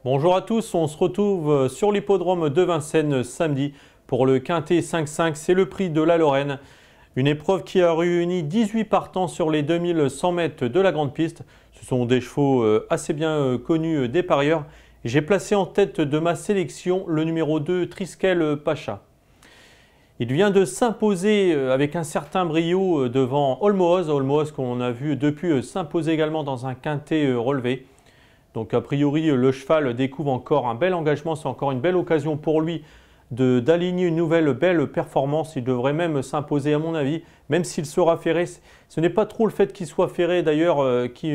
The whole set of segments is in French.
Bonjour à tous, on se retrouve sur l'hippodrome de Vincennes samedi pour le Quintet 5-5, c'est le prix de la Lorraine. Une épreuve qui a réuni 18 partants sur les 2100 mètres de la grande piste. Ce sont des chevaux assez bien connus des parieurs. J'ai placé en tête de ma sélection le numéro 2, Triskel Pacha. Il vient de s'imposer avec un certain brio devant Olmoz. Olmoz qu'on a vu depuis s'imposer également dans un quintet relevé. Donc a priori le cheval découvre encore un bel engagement, c'est encore une belle occasion pour lui d'aligner une nouvelle belle performance. Il devrait même s'imposer à mon avis, même s'il sera ferré. Ce n'est pas trop le fait qu'il soit ferré d'ailleurs qui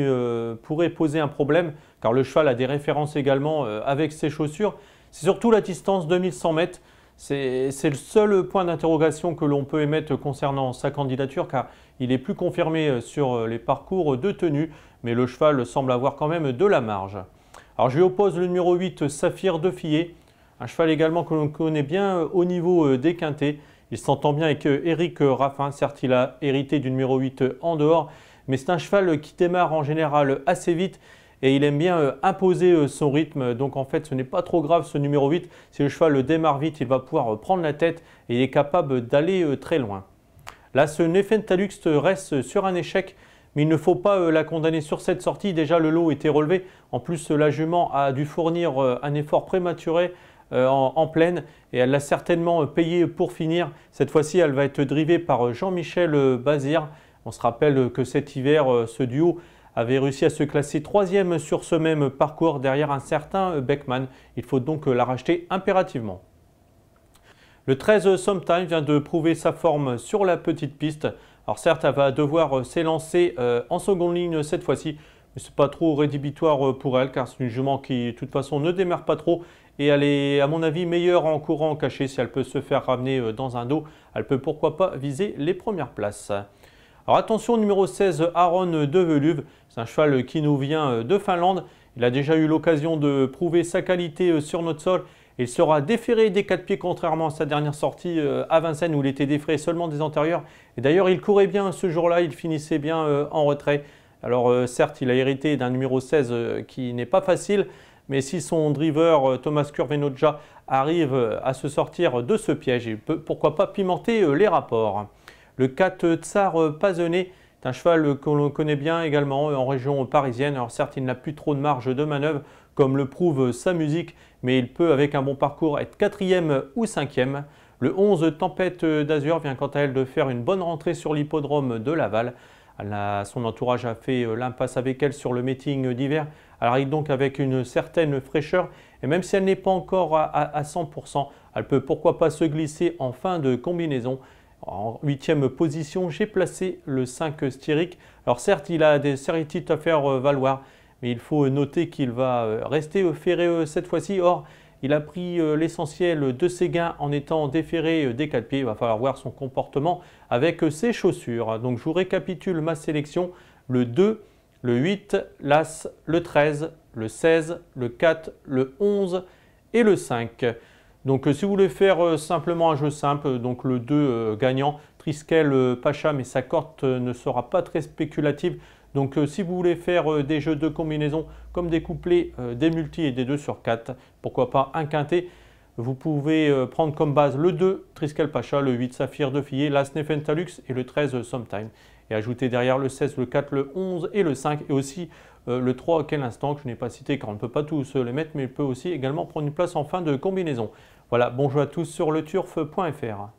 pourrait poser un problème, car le cheval a des références également avec ses chaussures. C'est surtout la distance 2100 mètres. C'est le seul point d'interrogation que l'on peut émettre concernant sa candidature, car il est plus confirmé sur les parcours de tenue, mais le cheval semble avoir quand même de la marge. Alors je lui oppose le numéro 8, Saphir de Fillet, un cheval également que l'on connaît bien au niveau des quintets. Il s'entend bien avec Éric Raffin, certes il a hérité du numéro 8 en dehors, mais c'est un cheval qui démarre en général assez vite et il aime bien imposer son rythme. Donc en fait ce n'est pas trop grave ce numéro 8, si le cheval démarre vite il va pouvoir prendre la tête et il est capable d'aller très loin. Là ce Nephentalux reste sur un échec, mais il ne faut pas la condamner sur cette sortie. Déjà le lot était relevé, en plus la jument a dû fournir un effort prématuré en pleine et elle l'a certainement payé pour finir. Cette fois-ci elle va être drivée par Jean-Michel Bazir. On se rappelle que cet hiver ce duo avait réussi à se classer 3e sur ce même parcours derrière un certain Beckman. Il faut donc la racheter impérativement. Le 13 Sometime vient de prouver sa forme sur la petite piste. Alors certes, elle va devoir s'élancer en seconde ligne cette fois-ci, mais ce n'est pas trop rédhibitoire pour elle, car c'est une jument qui, de toute façon, ne démarre pas trop. Et elle est, à mon avis, meilleure en courant caché. Si elle peut se faire ramener dans un dos, elle peut pourquoi pas viser les premières places. Alors attention, numéro 16, Aaron de Veluve. C'est un cheval qui nous vient de Finlande. Il a déjà eu l'occasion de prouver sa qualité sur notre sol. Il sera déféré des 4 pieds, contrairement à sa dernière sortie à Vincennes où il était déféré seulement des antérieurs. Et d'ailleurs, il courait bien ce jour-là, il finissait bien en retrait. Alors certes, il a hérité d'un numéro 16 qui n'est pas facile, mais si son driver Thomas Kurvenotja arrive à se sortir de ce piège, il peut pourquoi pas pimenter les rapports. Le 4 Tsar Pazené est un cheval que l'on connaît bien également en région parisienne. Alors certes, il n'a plus trop de marge de manœuvre, comme le prouve sa musique, mais il peut, avec un bon parcours, être 4e ou 5e. Le 11 Tempête d'Azur vient quant à elle de faire une bonne rentrée sur l'hippodrome de Laval. Son entourage a fait l'impasse avec elle sur le meeting d'hiver. Elle arrive donc avec une certaine fraîcheur, et même si elle n'est pas encore à 100%, elle peut pourquoi pas se glisser en fin de combinaison. En 8e position, j'ai placé le 5 Styric. Alors certes, il a des certitudes à faire valoir, mais il faut noter qu'il va rester ferré cette fois-ci. Or, il a pris l'essentiel de ses gains en étant déféré des 4 pieds. Il va falloir voir son comportement avec ses chaussures. Donc je vous récapitule ma sélection. Le 2, le 8, l'As, le 13, le 16, le 4, le 11 et le 5. Donc si vous voulez faire simplement un jeu simple, donc le 2 gagnant, Triskel Pacha, mais sa cote ne sera pas très spéculative. Donc si vous voulez faire des jeux de combinaison comme des couplets, des multis et des 2 sur 4, pourquoi pas un quintet, vous pouvez prendre comme base le 2 Triskel Pacha, le 8 Saphir de Fillet, l'As Nephentalux et le 13 Sometime. Et ajouter derrière le 16, le 4, le 11 et le 5 et aussi le 3 auquel instant que je n'ai pas cité car on ne peut pas tous les mettre, mais il peut aussi également prendre une place en fin de combinaison. Voilà, bonjour à tous sur leturf.fr.